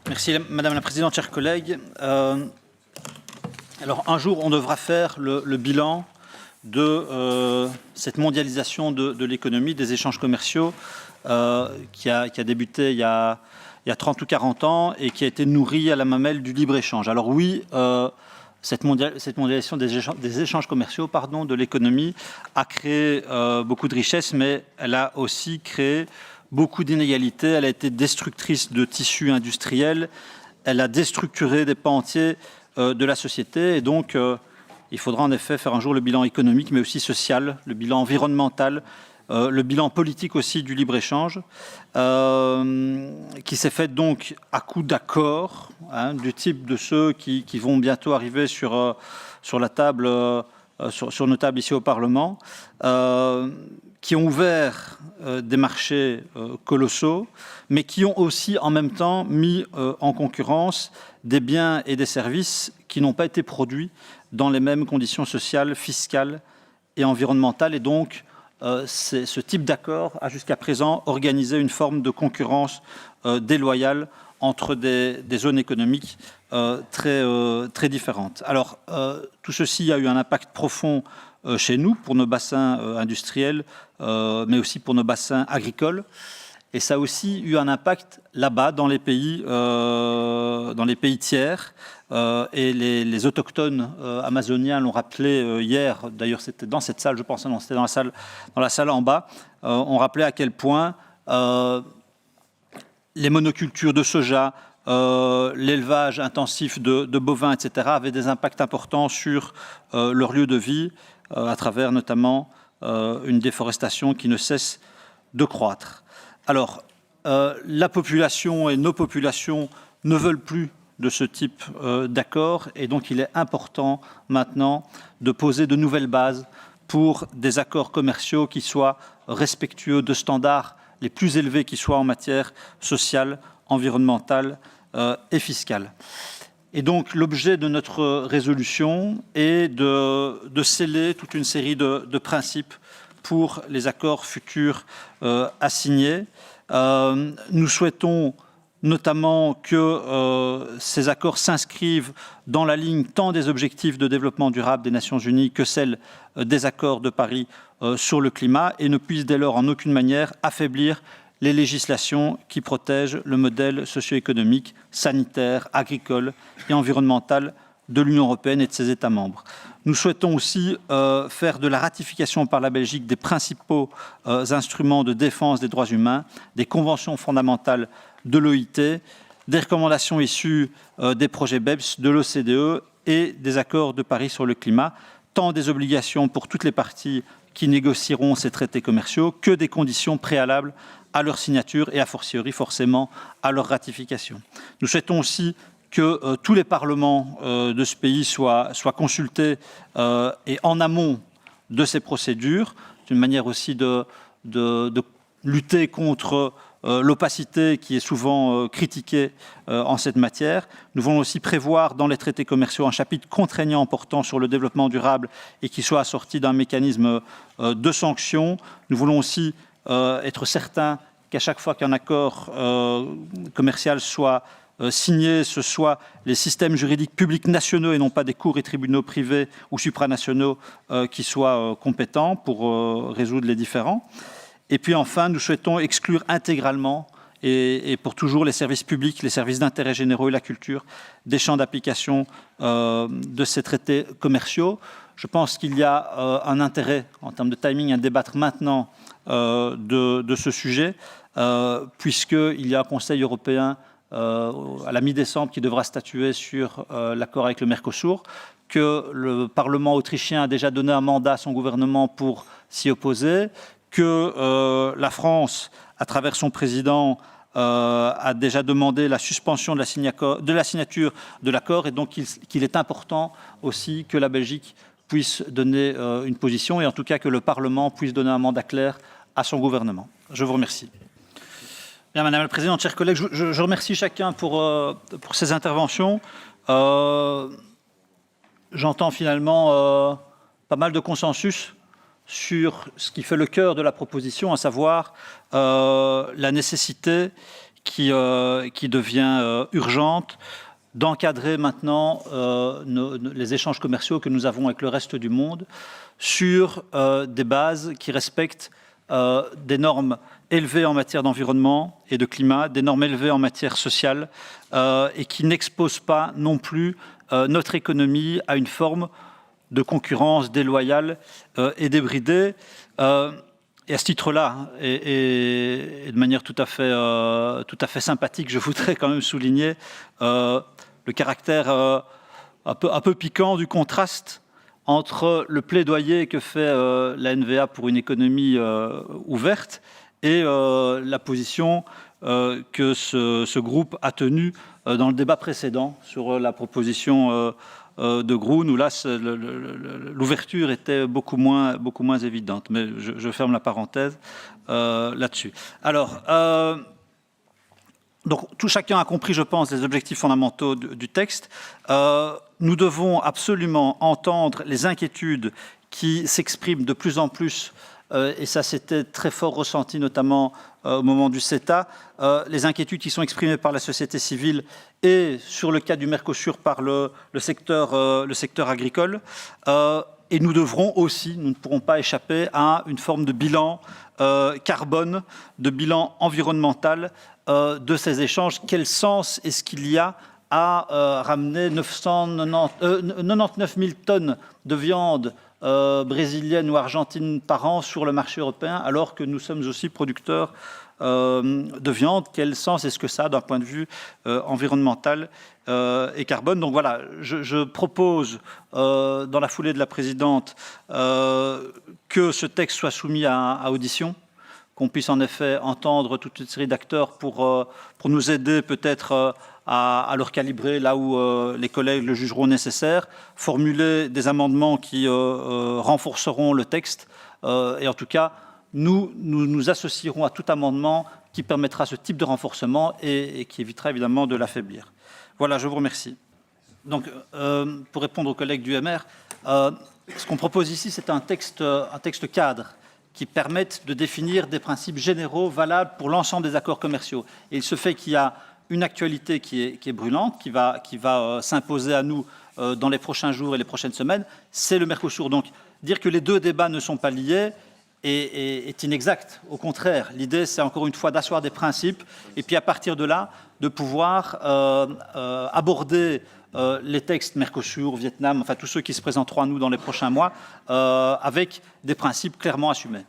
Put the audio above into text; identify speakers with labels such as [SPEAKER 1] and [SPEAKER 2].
[SPEAKER 1] Merci Madame la Présidente, chers collègues. Alors un jour, on devra faire le bilan de cette mondialisation de l'économie, des échanges commerciaux qui a débuté il y a 30 ou 40 ans et qui a été nourrie à la mamelle du libre-échange. Alors oui, cette mondialisation des échanges commerciaux de l'économie a créé beaucoup de richesses, mais elle a aussi créé beaucoup d'inégalités. Elle a été destructrice de tissus industriels. Elle a déstructuré des pans entiers de la société. Et donc, il faudra en effet faire un jour le bilan économique, mais aussi social, le bilan environnemental, le bilan politique aussi du libre-échange, qui s'est fait donc à coup d'accords, du type de ceux qui vont bientôt arriver sur la table, sur nos tables ici au Parlement, qui ont ouvert des marchés colossaux, mais qui ont aussi en même temps mis en concurrence des biens et des services qui n'ont pas été produits dans les mêmes conditions sociales, fiscales et environnementales. Et donc, ce type d'accord a jusqu'à présent organisé une forme de concurrence déloyale entre des zones économiques très différentes. Alors, tout ceci a eu un impact profond chez nous, pour nos bassins industriels, mais aussi pour nos bassins agricoles. Et ça a aussi eu un impact là-bas, dans les pays tiers. Et les autochtones amazoniens l'ont rappelé hier, d'ailleurs c'était dans cette salle, je pense, non, c'était dans la salle en bas, ont rappelé à quel point les monocultures de soja, l'élevage intensif de bovins, etc., avaient des impacts importants sur leur lieu de vie, à travers notamment une déforestation qui ne cesse de croître. Alors, la population et nos populations ne veulent plus de ce type d'accord, et donc il est important maintenant de poser de nouvelles bases pour des accords commerciaux qui soient respectueux de standards les plus élevés qui soient en matière sociale, environnementale et fiscale. Et donc l'objet de notre résolution est de sceller toute une série de principes pour les accords futurs à signer. Nous souhaitons notamment que ces accords s'inscrivent dans la ligne tant des objectifs de développement durable des Nations Unies que celle des accords de Paris sur le climat et ne puissent dès lors en aucune manière affaiblir les législations qui protègent le modèle socio-économique, sanitaire, agricole et environnemental de l'Union européenne et de ses États membres. Nous souhaitons aussi faire de la ratification par la Belgique des principaux instruments de défense des droits humains, des conventions fondamentales de l'OIT, des recommandations issues des projets BEPS, de l'OCDE et des accords de Paris sur le climat, tant des obligations pour toutes les parties qui négocieront ces traités commerciaux que des conditions préalables à leur signature et a fortiori forcément à leur ratification. Nous souhaitons aussi que tous les parlements de ce pays soient consultés et en amont de ces procédures, d'une manière aussi de lutter contre l'opacité qui est souvent critiquée en cette matière. Nous voulons aussi prévoir dans les traités commerciaux un chapitre contraignant portant sur le développement durable et qui soit assorti d'un mécanisme de sanctions. Nous voulons aussi être certains qu'à chaque fois qu'un accord commercial soit signé, ce soit les systèmes juridiques publics nationaux et non pas des cours et tribunaux privés ou supranationaux qui soient compétents pour résoudre les différends. Et puis enfin, nous souhaitons exclure intégralement et pour toujours les services publics, les services d'intérêt généraux et la culture des champs d'application de ces traités commerciaux. Je pense qu'il y a un intérêt en termes de timing à débattre maintenant de ce sujet, puisqu'il y a un Conseil européen à la mi-décembre qui devra statuer sur l'accord avec le Mercosur, que le Parlement autrichien a déjà donné un mandat à son gouvernement pour s'y opposer, que la France, à travers son président, a déjà demandé la suspension de la signature de l'accord, et donc qu'il est important aussi que la Belgique puisse donner une position, et en tout cas que le Parlement puisse donner un mandat clair à son gouvernement. Je vous remercie. Bien, Madame la Présidente, chers collègues, je remercie chacun pour ces interventions. J'entends finalement pas mal de consensus sur ce qui fait le cœur de la proposition, à savoir la nécessité qui devient urgente, d'encadrer maintenant les échanges commerciaux que nous avons avec le reste du monde sur des bases qui respectent des normes élevées en matière d'environnement et de climat, des normes élevées en matière sociale et qui n'exposent pas non plus notre économie à une forme de concurrence déloyale et débridée. Et à ce titre-là, et de manière tout à fait sympathique, je voudrais quand même souligner le caractère un peu piquant du contraste entre le plaidoyer que fait la NVA pour une économie ouverte et la position que ce groupe a tenue dans le débat précédent sur la proposition de Groen, où là, l'ouverture était beaucoup moins évidente. Mais je ferme la parenthèse là-dessus. Alors, donc, chacun a compris, je pense, les objectifs fondamentaux du texte. Nous devons absolument entendre les inquiétudes qui s'expriment de plus en plus, et ça c'était très fort ressenti notamment au moment du CETA, les inquiétudes qui sont exprimées par la société civile et sur le cas du Mercosur par le secteur agricole. Et nous devrons aussi, nous ne pourrons pas échapper à une forme de bilan carbone, de bilan environnemental de ces échanges. Quel sens est-ce qu'il y a à ramener 99 000 tonnes de viande brésilienne ou argentine par an sur le marché européen, alors que nous sommes aussi producteurs de viande? Quel sens est-ce que ça a d'un point de vue environnemental et carbone? Donc voilà, je propose, dans la foulée de la présidente, que ce texte soit soumis à audition, qu'on puisse en effet entendre toute une série d'acteurs pour nous aider peut-être à leur calibrer là où les collègues le jugeront nécessaire, formuler des amendements qui renforceront le texte et en tout cas, nous associerons à tout amendement qui permettra ce type de renforcement et qui évitera évidemment de l'affaiblir. Voilà, je vous remercie. Donc, pour répondre aux collègues du MR, ce qu'on propose ici, c'est un texte cadre qui permette de définir des principes généraux valables pour l'ensemble des accords commerciaux. Et il se fait qu'il y a une actualité qui est brûlante, qui va s'imposer à nous dans les prochains jours et les prochaines semaines, c'est le Mercosur. Donc, dire que les deux débats ne sont pas liés est inexact. Au contraire, l'idée, c'est encore une fois d'asseoir des principes et puis à partir de là, de pouvoir aborder les textes Mercosur, Vietnam, enfin tous ceux qui se présenteront à nous dans les prochains mois, avec des principes clairement assumés.